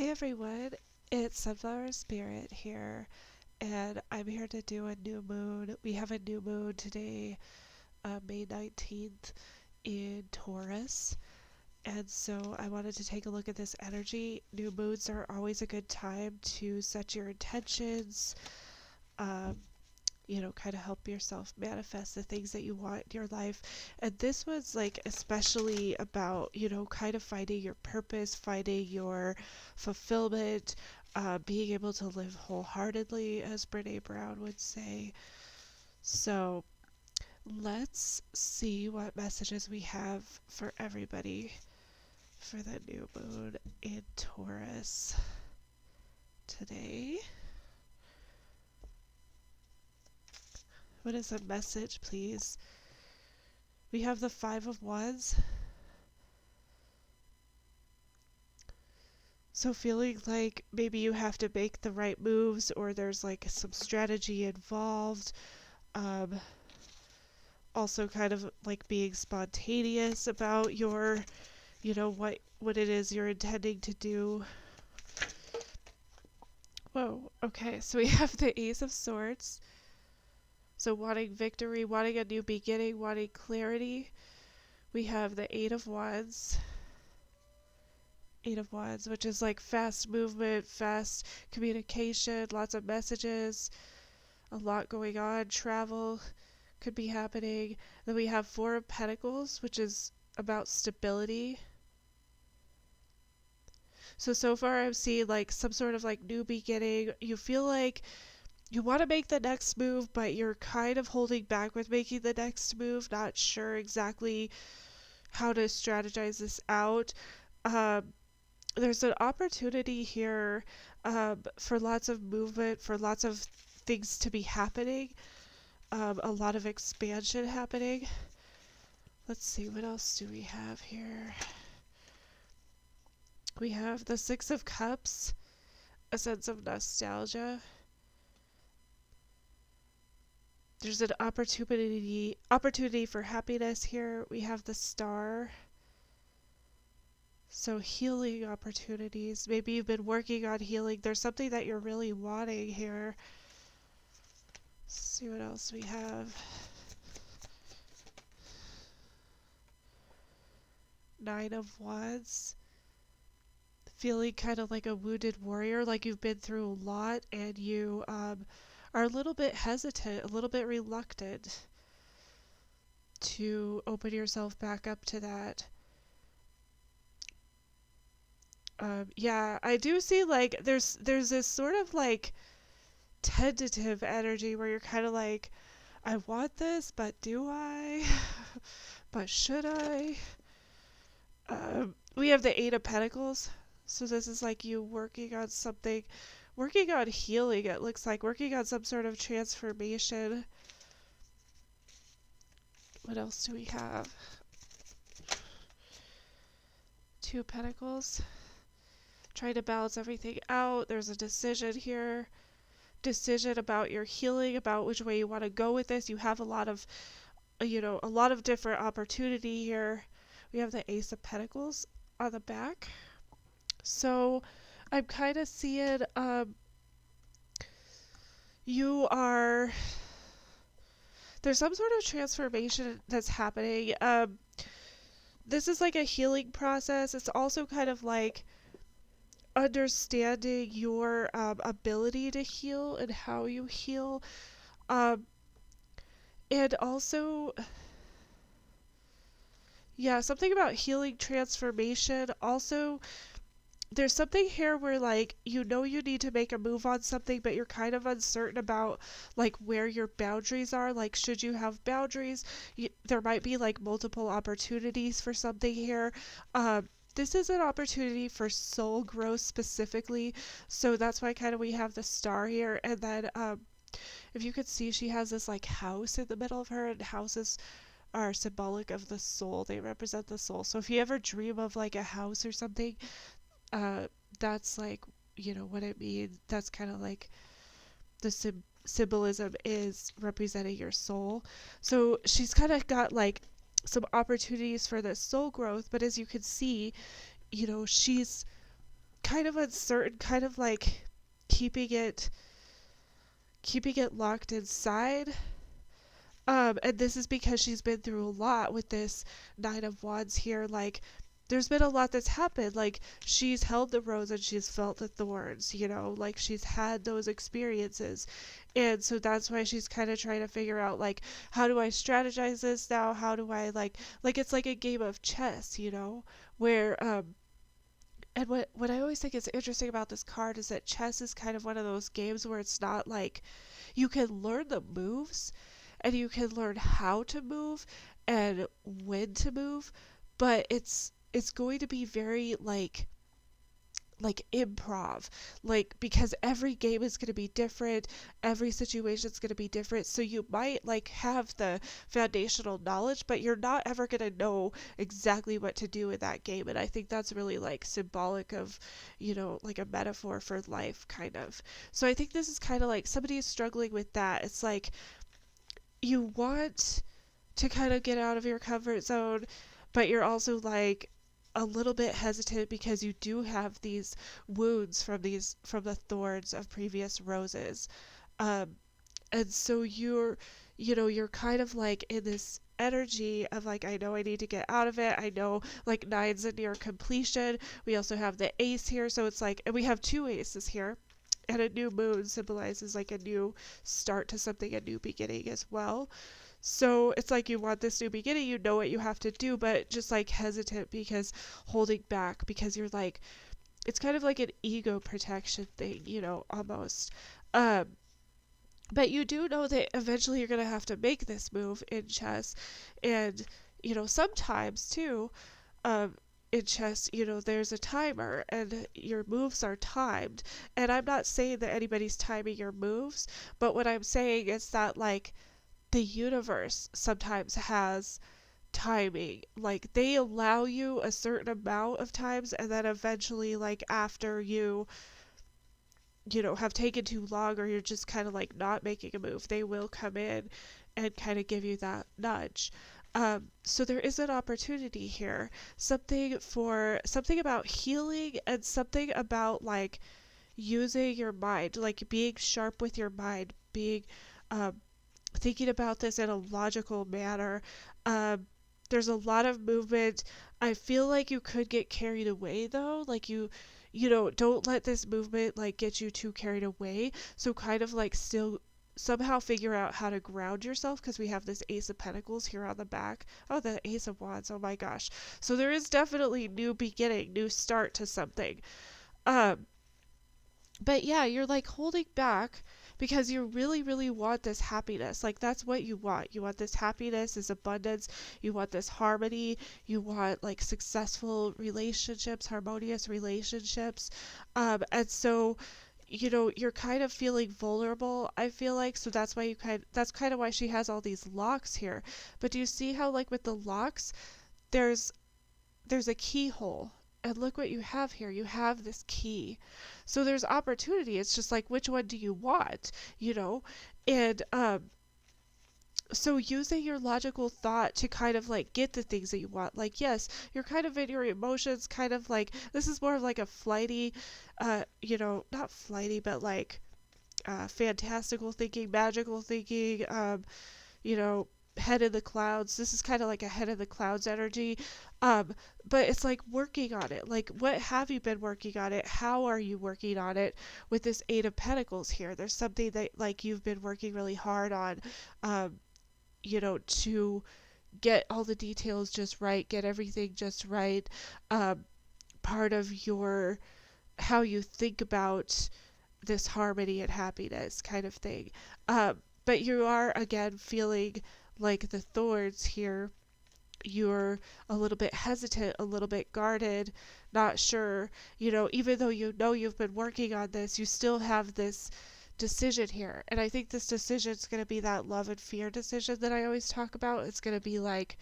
Hey everyone, it's Sunflower Spirit here, and I'm here to do a new moon. We have a new moon today, May 19th in Taurus, and so I wanted to take a look at this energy. New moons are always a good time to set your intentions, um, kind of help yourself manifest the things that you want in your life. And this was like especially about, kind of finding your purpose, finding your fulfillment, being able to live wholeheartedly, as Brene Brown would say. So let's see what messages we have for everybody for the new moon in Taurus today. What is a message, please? We have the Five of Wands. So feeling like maybe you have to make the right moves or there's like some strategy involved. Also kind of like being spontaneous about your, what it is you're intending to do. Whoa, okay, so we have the Ace of Swords. So wanting victory, wanting a new beginning, wanting clarity. We have the Eight of Wands. Eight of Wands, which is like fast movement, fast communication, lots of messages, a lot going on, travel could be happening. Then we have Four of Pentacles, which is about stability. So far I'm seeing like some sort of like new beginning. You feel like you want to make the next move, but you're kind of holding back with making the next move, not sure exactly how to strategize this out. There's an opportunity here for lots of movement, for lots of things to be happening, a lot of expansion happening. Let's see, what else do we have here? We have the Six of Cups, a sense of nostalgia. There's an opportunity for happiness here. We have the Star. So healing opportunities. Maybe you've been working on healing. There's something that you're really wanting here. Let's see what else we have. Nine of Wands. Feeling kind of like a wounded warrior, like you've been through a lot and you are a little bit hesitant, a little bit reluctant to open yourself back up to that. Yeah, I do see like there's this sort of like tentative energy where you're kind of like, I want this, but do I? But should I? We have the Eight of Pentacles. So this is like you working on something, working on healing, it looks like, working on some sort of transformation. What else do we have? Two of Pentacles. Trying to balance everything out. There's a decision here. Decision about your healing, about which way you want to go with this. You have a lot of, a lot of different opportunity here. We have the Ace of Pentacles on the back. So I'm kind of seeing there's some sort of transformation that's happening. This is like a healing process. It's also kind of like understanding your ability to heal and how you heal. And also, yeah, something about healing transformation. Also, there's something here where like you need to make a move on something, but you're kind of uncertain about like where your boundaries are. Like, should you have boundaries? There might be like multiple opportunities for something here. This is an opportunity for soul growth specifically, so that's why kind of we have the Star here. And then if you could see, she has this like house in the middle of her, and houses are symbolic of the soul. They represent the soul. So if you ever dream of like a house or something, that's like, what it means. That's kind of like the symbolism is representing your soul. So she's kind of got like some opportunities for the soul growth, but as you can see, she's kind of uncertain, kind of like keeping it keeping it locked inside. And this is because she's been through a lot with this Nine of Wands here. Like, there's been a lot that's happened. Like, she's held the rose and she's felt the thorns, you know, like she's had those experiences. And so that's why she's kind of trying to figure out, like, how do I strategize this now? How do I, like, it's like a game of chess, you know, where, and what I always think is interesting about this card is that chess is kind of one of those games where it's not like you can learn the moves and you can learn how to move and when to move, but it's going to be very like improv, like, because every game is going to be different, every situation is going to be different, so you might like have the foundational knowledge, but you're not ever going to know exactly what to do in that game. And I think that's really like symbolic of, you know, like a metaphor for life kind of. So I think this is kind of like somebody is struggling with that. It's like you want to kind of get out of your comfort zone, but you're also like a little bit hesitant because you do have these wounds from the thorns of previous roses. Um, and so you're, you know, you're kind of like in this energy of like, I know I need to get out of it. I know, like, nine's a near completion. We also have the ace here, so it's like, and we have two aces here. And a new moon symbolizes like a new start to something, a new beginning as well. So it's like you want this new beginning, you know what you have to do, but just like hesitant because holding back because you're like, it's kind of like an ego protection thing, you know, almost. Um, but you do know that eventually you're going to have to make this move in chess. And, you know, sometimes too, um, in chess, you know, there's a timer and your moves are timed. And I'm not saying that anybody's timing your moves, but what I'm saying is that, like, the universe sometimes has timing. Like, they allow you a certain amount of times, and then eventually, like, after you know, have taken too long, or you're just kind of like not making a move, they will come in and kind of give you that nudge. So there is an opportunity here, something about healing and something about like using your mind, like being sharp with your mind, being um, thinking about this in a logical manner. Um, there's a lot of movement. I feel like you could get carried away though. Like you know, don't let this movement like get you too carried away. So kind of like still somehow figure out how to ground yourself because we have this Ace of Pentacles here on the back. Oh, the Ace of Wands. Oh my gosh. So there is definitely new beginning, new start to something. Um, but yeah, you're like holding back because you really, really want this happiness. Like, that's what you want. You want this happiness, this abundance, you want this harmony, you want like successful relationships, harmonious relationships. And so, you know, you're kind of feeling vulnerable, I feel like. So that's kind of why she has all these locks here. But do you see how, like, with the locks, there's there's a keyhole. And look what you have here. You have this key. So there's opportunity. It's just like, which one do you want? You know? And so using your logical thought to kind of like get the things that you want. Like, yes, you're kind of in your emotions, kind of like, this is more of like a flighty, you know, not flighty, but like fantastical thinking, magical thinking, you know, head in the clouds. This is kind of like a head in the clouds energy. Um, but it's like working on it. Like, what have you been working on it? How are you working on it with this Eight of Pentacles here? There's something that like you've been working really hard on, um, you know, to get all the details just right, get everything just right. Um, part of your how you think about this harmony and happiness kind of thing. But you are again feeling like the thorns here. You're a little bit hesitant, a little bit guarded, not sure. You know, even though you know you've been working on this, you still have this decision here. And I think this decision is going to be that love and fear decision that I always talk about. It's going to be like,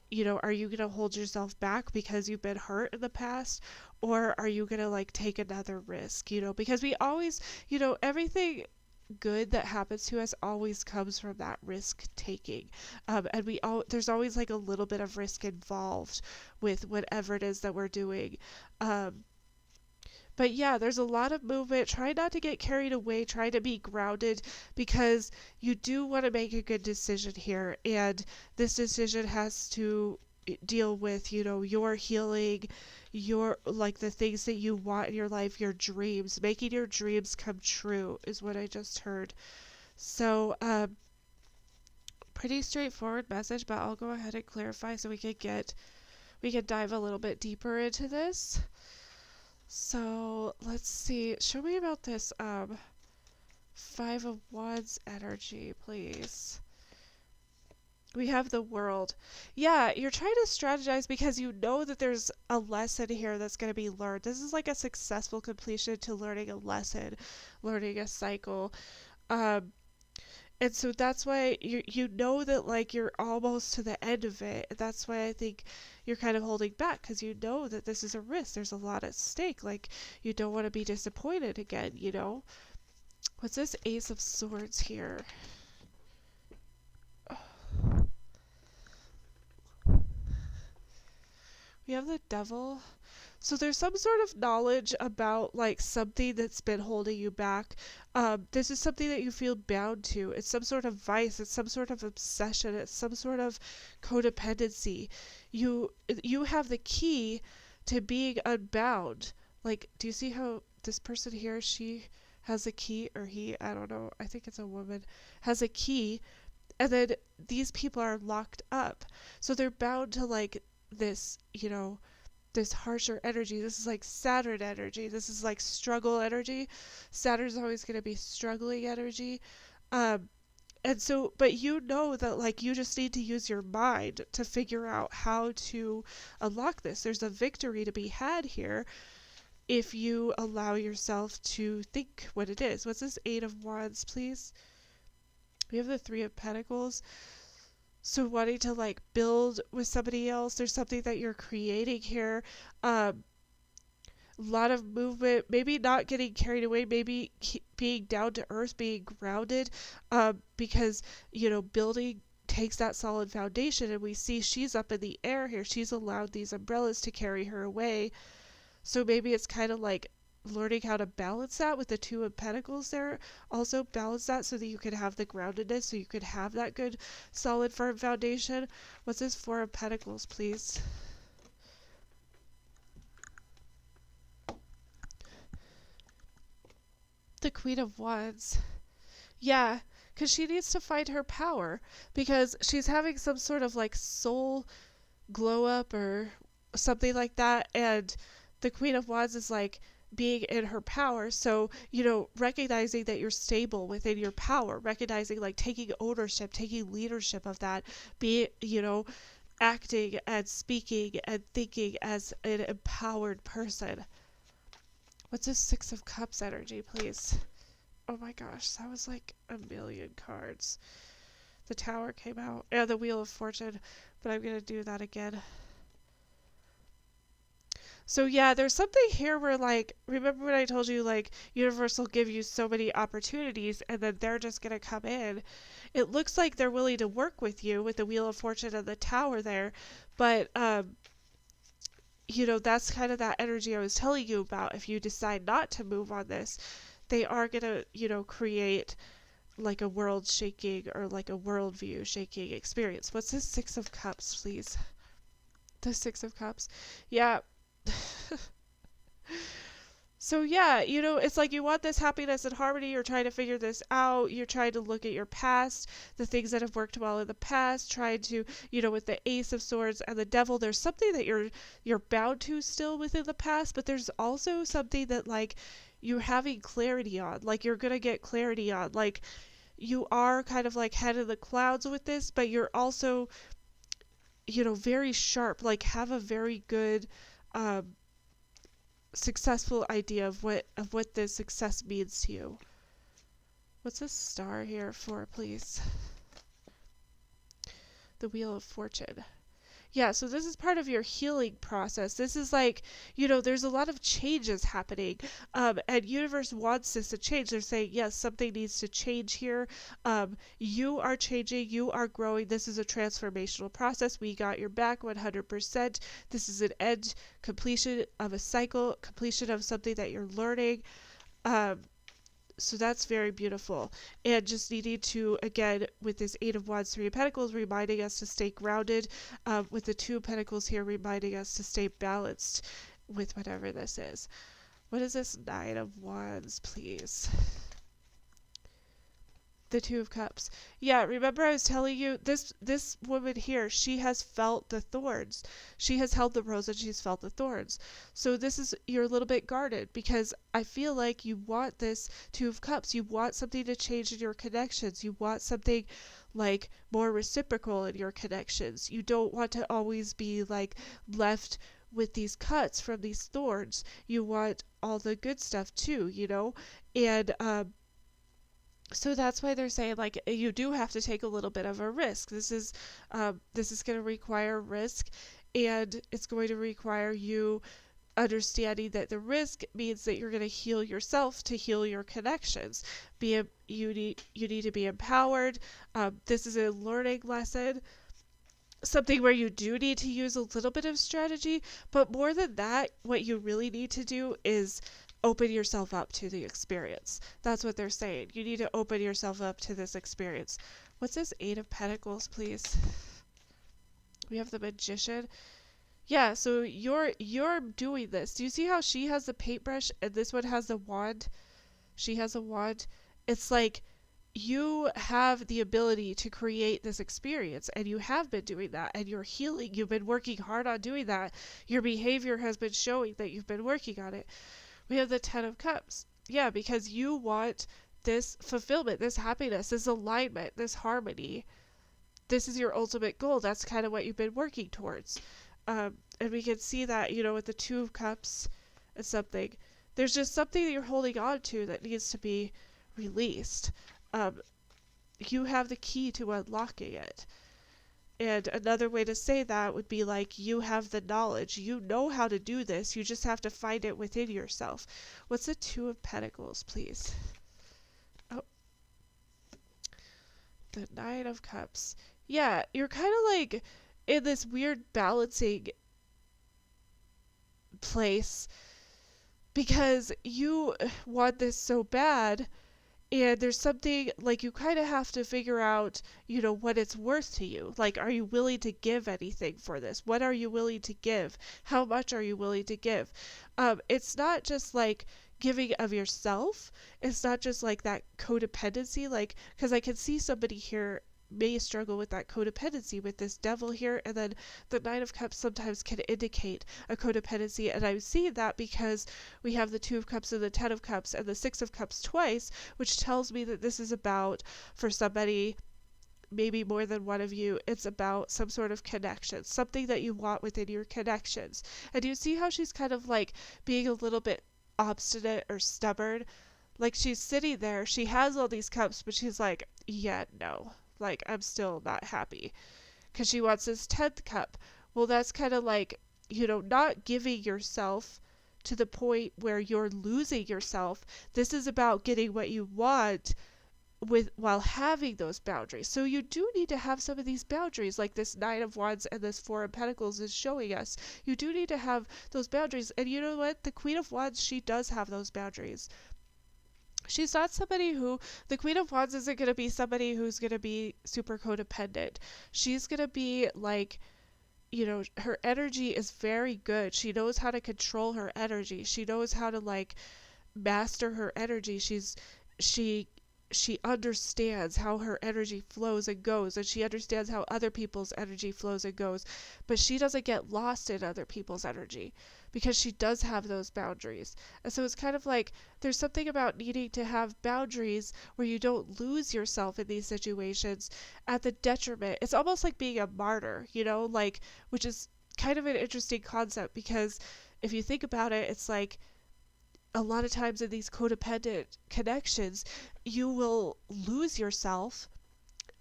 you know, are you going to hold yourself back because you've been hurt in the past? Or are you going to like take another risk? You know, because we always, you know, everything good that happens to us always comes from that risk taking. And there's always like a little bit of risk involved with whatever it is that we're doing. Um, But yeah, there's a lot of movement. Try not to get carried away. Try to be grounded because you do want to make a good decision here. And this decision has to deal with, your healing, your like the things that you want in your life, your dreams, making your dreams come true is what I just heard. So, pretty straightforward message, but I'll go ahead and clarify so we can dive a little bit deeper into this. So let's see. Show me about this Five of Wands energy, please. We have the World. Yeah, you're trying to strategize because you know that there's a lesson here that's going to be learned. This is like a successful completion to learning a lesson, learning a cycle. Um, and so that's why you know that like you're almost to the end of it. That's why I think you're kind of holding back because you know that this is a risk. There's a lot at stake. Like you don't want to be disappointed again. What's this Ace of Swords here? We have the Devil. So there's some sort of knowledge about like something that's been holding you back. This is something that you feel bound to. It's some sort of vice. It's some sort of obsession. It's some sort of codependency. You have the key to being unbound. Like, do you see how this person here, she has a key, or he, I don't know, I think it's a woman, has a key, and then these people are locked up. So they're bound to like this, this harsher energy. This is like Saturn energy. This is like struggle energy. Saturn's always going to be struggling energy. Um, and so, but you know that like you just need to use your mind to figure out how to unlock this. There's a victory to be had here if you allow yourself to think what it is. What's this Eight of Wands, please? We have the Three of Pentacles. So wanting to like build with somebody else, there's something that you're creating here. A lot of movement, maybe not getting carried away, maybe being down to earth, being grounded, because building takes that solid foundation, and we see she's up in the air here. She's allowed these umbrellas to carry her away. So maybe it's kind of like learning how to balance that with the Two of Pentacles there. Also balance that so that you could have the groundedness, so you could have that good, solid, firm foundation. What's this Four of Pentacles, please? The Queen of Wands. Yeah, because she needs to find her power because she's having some sort of like soul glow up or something like that, and the Queen of Wands is like being in her power. So, recognizing that you're stable within your power, recognizing like taking ownership, taking leadership of that, acting and speaking and thinking as an empowered person. What's this Six of Cups energy, please? Oh my gosh, that was like a million cards. The Tower came out, and the Wheel of Fortune, but I'm going to do that again. So yeah, there's something here where like, remember when I told you like universe will give you so many opportunities and then they're just going to come in. It looks like they're willing to work with you with the Wheel of Fortune and the Tower there, but that's kind of that energy I was telling you about. If you decide not to move on this, they are going to, create like a world shaking or like a worldview shaking experience. What's this Six of Cups, please? The Six of Cups. Yeah. So yeah, it's like you want this happiness and harmony. You're trying to figure this out. You're trying to look at your past, the things that have worked well in the past, trying to, with the Ace of Swords and the Devil, there's something that you're bound to still within the past, but there's also something that like you're having clarity on. Like you're going to get clarity on. Like you are kind of like head in the clouds with this, but you're also, very sharp, like have a very good successful idea of what this success means to you. What's this Star here for, please? The Wheel of Fortune. Yeah, so this is part of your healing process. This is like, there's a lot of changes happening. And universe wants this to change. They're saying, yes, something needs to change here. You are changing, you are growing. This is a transformational process. We got your back 100%. This is an end, completion of a cycle, completion of something that you're learning. Um, so that's very beautiful. And just needing to, again, with this Eight of Wands, Three of Pentacles, reminding us to stay grounded, with the Two of Pentacles here reminding us to stay balanced with whatever this is. What is this Nine of Wands, please? The Two of Cups. Yeah, remember I was telling you, this woman here, she has felt the thorns. She has held the rose and she's felt the thorns. So this is, you're a little bit guarded, because I feel like you want this Two of Cups. You want something to change in your connections. You want something like more reciprocal in your connections. You don't want to always be like left with these cuts from these thorns. You want all the good stuff too, And so that's why they're saying, like, you do have to take a little bit of a risk. This is going to require risk, and it's going to require you understanding that the risk means that you're going to heal yourself to heal your connections. You need to be empowered. This is a learning lesson, something where you do need to use a little bit of strategy, but more than that, what you really need to do is open yourself up to the experience. That's what they're saying. You need to open yourself up to this experience. What's this Eight of Pentacles, please? We have the Magician. Yeah, so you're doing this. Do you see how she has the paintbrush and this one has the wand? She has a wand. It's like you have the ability to create this experience, and you have been doing that, and you're healing. You've been working hard on doing that. Your behavior has been showing that you've been working on it. We have the Ten of Cups. Yeah, because you want this fulfillment, this happiness, this alignment, this harmony. This is your ultimate goal. That's kind of what you've been working towards. And we can see that, with the Two of Cups and something. There's just something that you're holding on to that needs to be released. You have the key to unlocking it. And another way to say that would be like, you have the knowledge. You know how to do this. You just have to find it within yourself. What's the Two of Pentacles, please? Oh, the Nine of Cups. Yeah, you're kind of like in this weird balancing place, because you want this so bad, and there's something like you kind of have to figure out, what it's worth to you. Like, are you willing to give anything for this? What are you willing to give? How much are you willing to give? It's not just like giving of yourself. It's not just like that codependency, like, because I can see somebody here may struggle with that codependency with this Devil here, and then the Nine of Cups sometimes can indicate a codependency, and I'm seeing that because we have the Two of Cups and the Ten of Cups and the Six of Cups twice, which tells me that this is about, for somebody, maybe more than one of you, it's about some sort of connection, something that you want within your connections. And you see how she's kind of like being a little bit obstinate or stubborn? Like, she's sitting there, she has all these cups, but she's like, yeah, no. Like, I'm still not happy. Because she wants this 10th cup. Well, that's kind of like, not giving yourself to the point where you're losing yourself. This is about getting what you want while having those boundaries. So you do need to have some of these boundaries, like this Nine of Wands and this Four of Pentacles is showing us. You do need to have those boundaries. And you know what? The Queen of Wands, she does have those boundaries. She's not somebody who, the Queen of Wands isn't going to be somebody who's going to be super codependent. She's going to be like, her energy is very good. She knows how to control her energy. She knows how to like master her energy. She she understands how her energy flows and goes, and she understands how other people's energy flows and goes, but she doesn't get lost in other people's energy because she does have those boundaries. And so it's kind of like there's something about needing to have boundaries where you don't lose yourself in these situations at the detriment. It's almost like being a martyr, like, which is kind of an interesting concept, because if you think about it, it's like a lot of times in these codependent connections, you will lose yourself,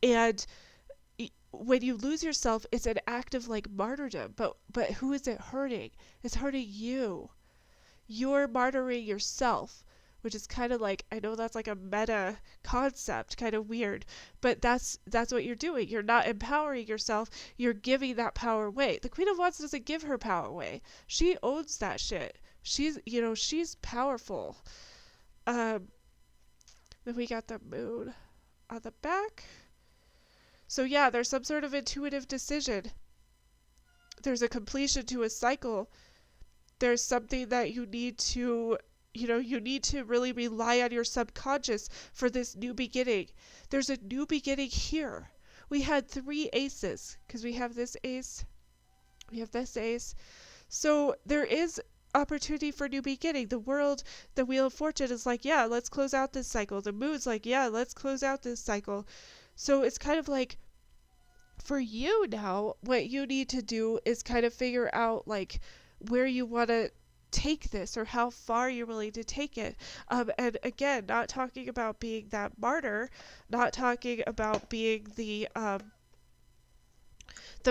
and when you lose yourself, it's an act of like martyrdom, but who is it hurting? It's hurting you. You're martyring yourself, which is kind of like, I know that's like a meta concept, kind of weird, but that's what you're doing. You're not empowering yourself, you're giving that power away. The Queen of Wands doesn't give her power away. She owns that shit. She's powerful. Then we got the moon on the back. So yeah, there's some sort of intuitive decision. There's a completion to a cycle. There's something that you need to really rely on your subconscious for this new beginning. There's a new beginning here. We had 3 aces because we have this ace, we have this ace. So there is opportunity for new beginning. The world, the Wheel of Fortune is like, yeah, let's close out this cycle. The moon's like, yeah, let's close out this cycle. So it's kind of like, for you now, what you need to do is kind of figure out like where you want to take this or how far you're willing to take it. And again, not talking about being that martyr, not talking about being the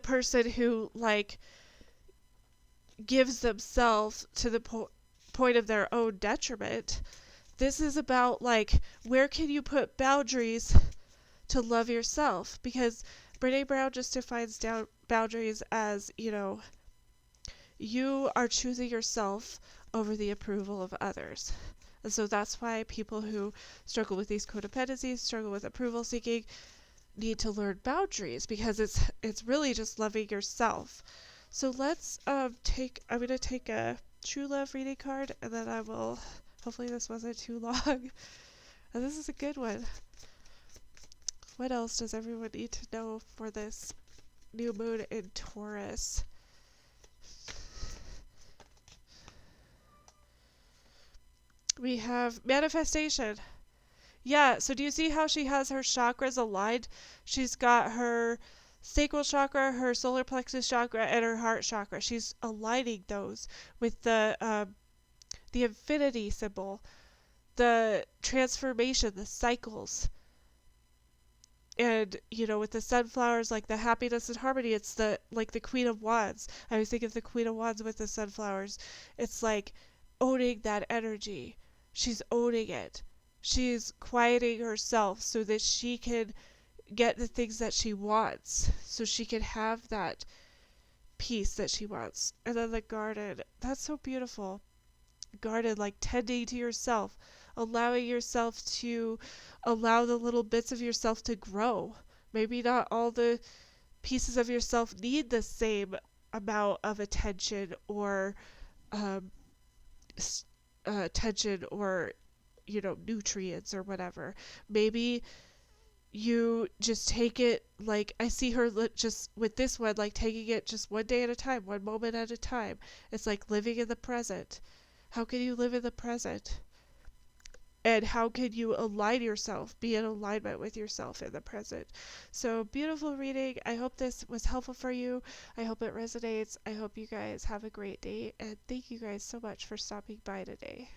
person who like gives themselves to the point of their own detriment. This is about like, where can you put boundaries to love yourself? Because Brene Brown just defines boundaries as, you are choosing yourself over the approval of others. And so that's why people who struggle with these codependencies, struggle with approval seeking, need to learn boundaries, because it's really just loving yourself. So let's I'm going to take a true love reading card, and then I will, hopefully this wasn't too long. And this is a good one. What else does everyone need to know for this new moon in Taurus? We have manifestation. Yeah, so do you see how she has her chakras aligned? She's got her sacral chakra, her solar plexus chakra, and her heart chakra. She's aligning those with the infinity symbol, the transformation, the cycles. And, with the sunflowers, like the happiness and harmony, it's the Queen of Wands. I always think of the Queen of Wands with the sunflowers. It's like owning that energy. She's owning it. She's quieting herself so that she can get the things that she wants, so she can have that peace that she wants. And then the garden, that's so beautiful. Garden, like tending to yourself, allowing yourself to allow the little bits of yourself to grow. Maybe not all the pieces of yourself need the same amount of attention or attention or nutrients or whatever. Maybe you just take it, like I see her just with this one, like taking it just one day at a time, one moment at a time. It's like living in the present. How can you live in the present? And how can you align yourself, be in alignment with yourself in the present? So beautiful reading. I hope this was helpful for you. I hope it resonates. I hope you guys have a great day. And thank you guys so much for stopping by today.